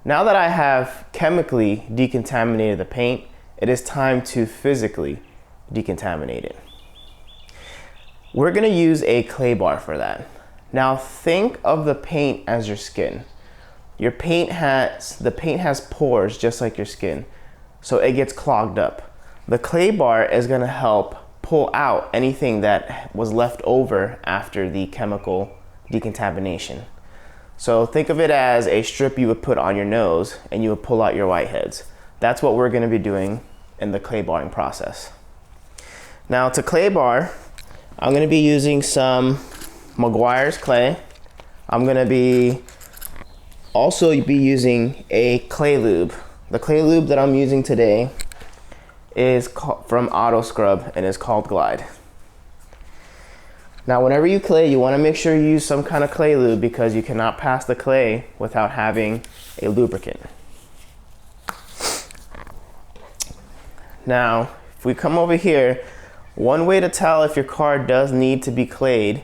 Now that I have chemically decontaminated the paint, it is time to physically decontaminate it. We're gonna use a clay bar for that. Now think of the paint as your skin. The paint has pores just like your skin, so it gets clogged up. The clay bar is gonna help pull out anything that was left over after the chemical decontamination. So think of it as a strip you would put on your nose and you would pull out your whiteheads. That's what we're gonna be doing in the clay barring process. Now to clay bar, I'm gonna be using some Meguiars clay. I'm gonna also be using a clay lube. The clay lube that I'm using today is from Auto Scrub and is called Glide. Now whenever you clay, you want to make sure you use some kind of clay lube because you cannot pass the clay without having a lubricant. Now if we come over here, one way to tell if your car does need to be clayed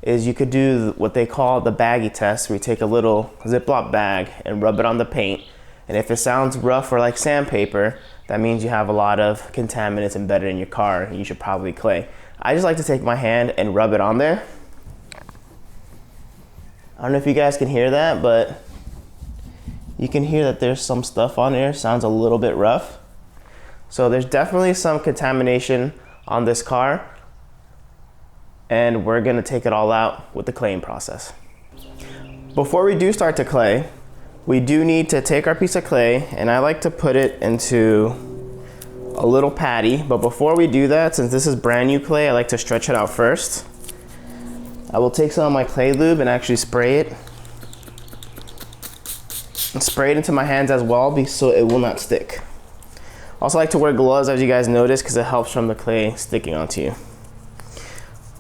is you could do what they call the Baggie Test, where you take a little Ziploc bag and rub it on the paint, and if it sounds rough or like sandpaper, that means you have a lot of contaminants embedded in your car and you should probably clay. I just like to take my hand and rub it on there. I don't know if you guys can hear that, but you can hear that there's some stuff on there. Sounds a little bit rough. So there's definitely some contamination on this car, and we're gonna take it all out with the claying process. Before we do start to clay, we do need to take our piece of clay, and I like to put it into a little patty, but before we do that, since this is brand new clay, I like to stretch it out first. I will take some of my clay lube and actually spray it. And spray it into my hands as well, so it will not stick. Also like to wear gloves, as you guys notice, because it helps from the clay sticking onto you.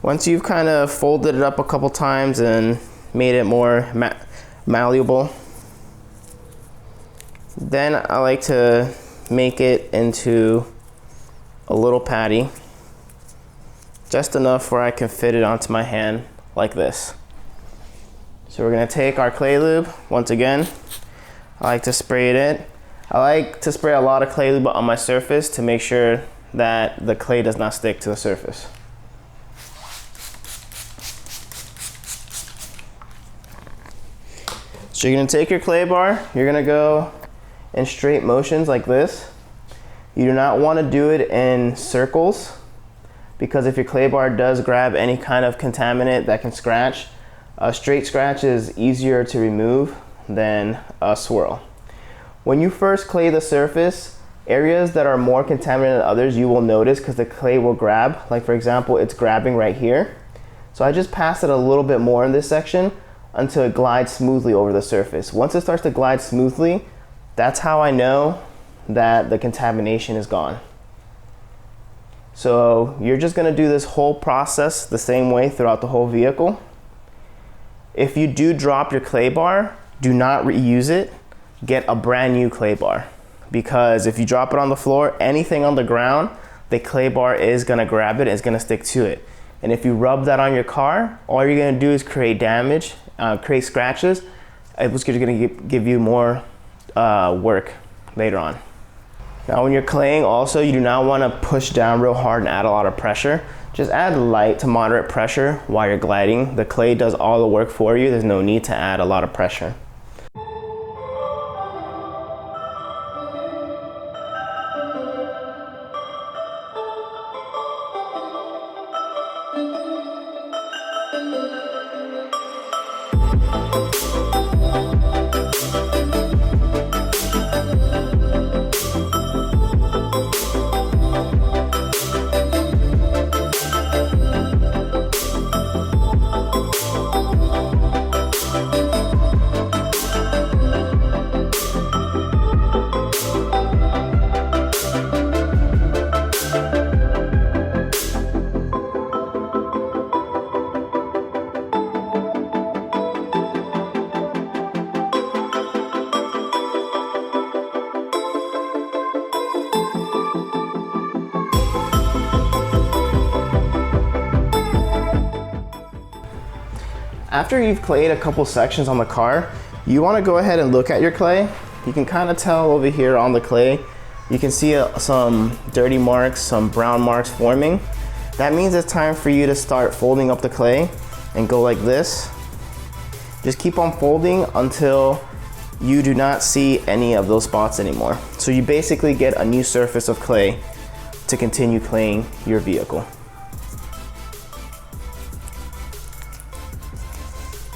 Once you've kind of folded it up a couple times and made it more malleable, then I like to make it into a little patty, just enough where I can fit it onto my hand like this. So we're gonna take our clay lube. Once again, I like to spray it in. I like to spray a lot of clay lube on my surface to make sure that the clay does not stick to the surface. So you're gonna take your clay bar, you're gonna go in straight motions like this. You do not want to do it in circles, because if your clay bar does grab any kind of contaminant that can scratch, a straight scratch is easier to remove than a swirl. When you first clay the surface, areas that are more contaminated than others you will notice because the clay will grab. Like for example, it's grabbing right here. So I just pass it a little bit more in this section until it glides smoothly over the surface. Once it starts to glide smoothly, that's how I know that the contamination is gone. So you're just gonna do this whole process the same way throughout the whole vehicle. If you do drop your clay bar, do not reuse it. Get a brand new clay bar, because if you drop it on the floor, anything on the ground, the clay bar is gonna grab it, it's gonna stick to it. And if you rub that on your car, all you're gonna do is create damage, create scratches. It's gonna give you more work later on. Now when you're claying also, you do not want to push down real hard and add a lot of pressure. Just add light to moderate pressure while you're gliding. The clay does all the work for you. There's no need to add a lot of pressure. After you've clayed a couple sections on the car, you want to go ahead and look at your clay you can kind of tell over here on the clay, you can see some dirty marks, some brown marks forming. That means it's time for you to start folding up the clay and go like this. Just keep on folding until you do not see any of those spots anymore. So you basically get a new surface of clay to continue claying your vehicle.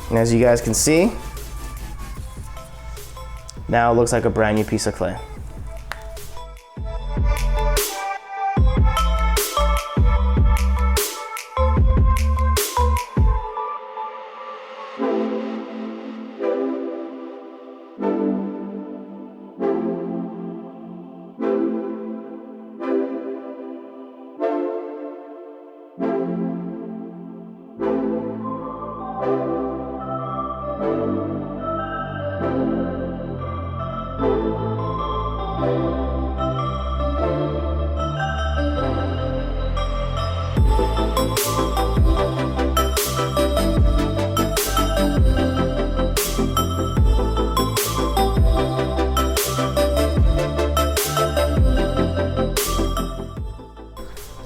And as you guys can see, now it looks like a brand new piece of clay.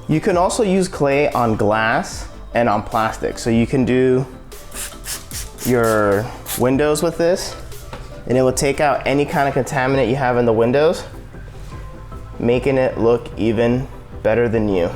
You can also use clay on glass and on plastic. So you can do your windows with this, and it will take out any kind of contaminant you have in the windows, making it look even better than new.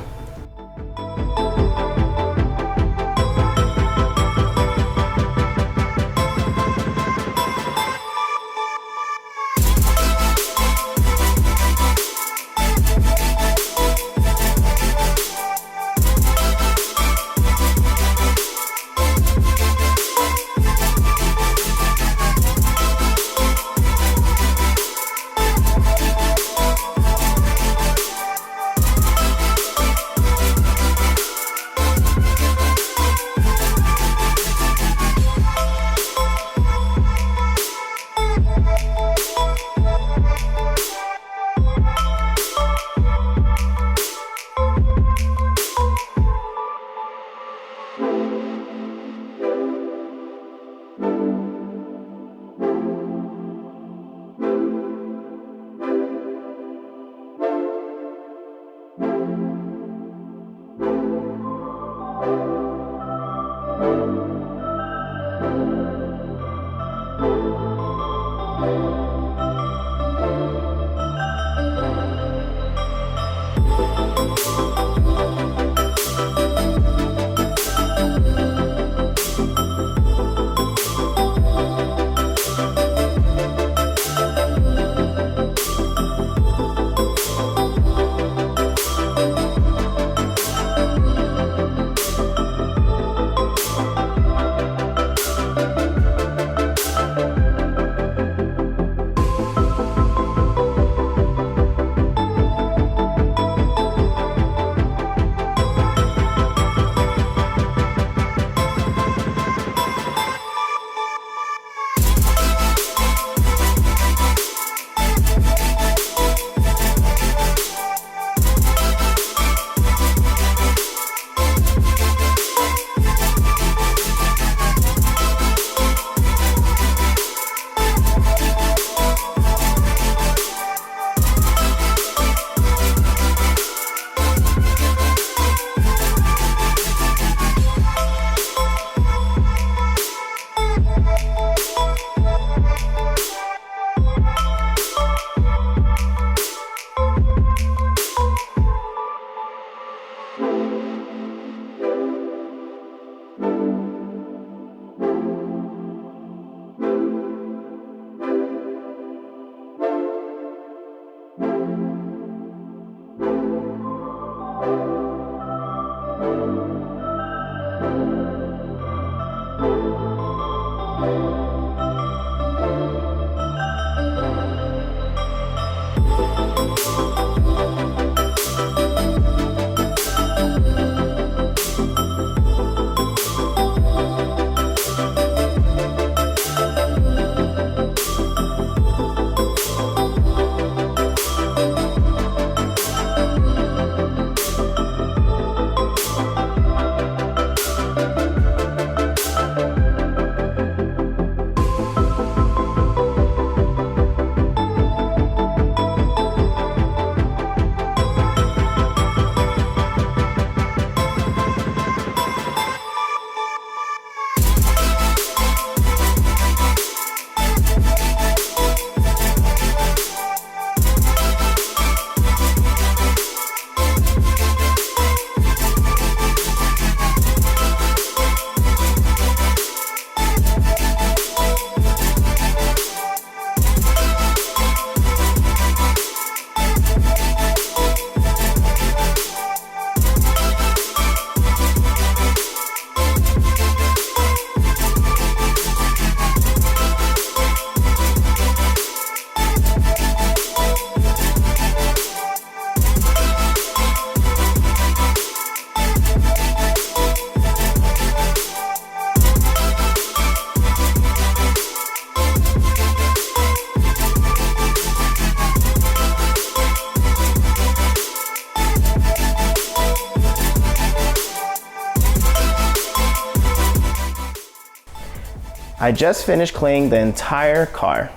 I just finished cleaning the entire car.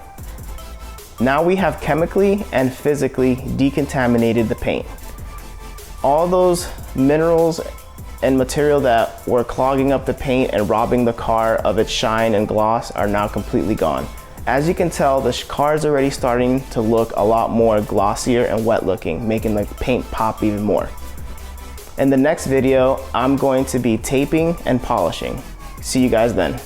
Now we have chemically and physically decontaminated the paint. All those minerals and material that were clogging up the paint and robbing the car of its shine and gloss are now completely gone. As you can tell, the car is already starting to look a lot more glossier and wet looking, making the paint pop even more. In the next video, I'm going to be taping and polishing. See you guys then.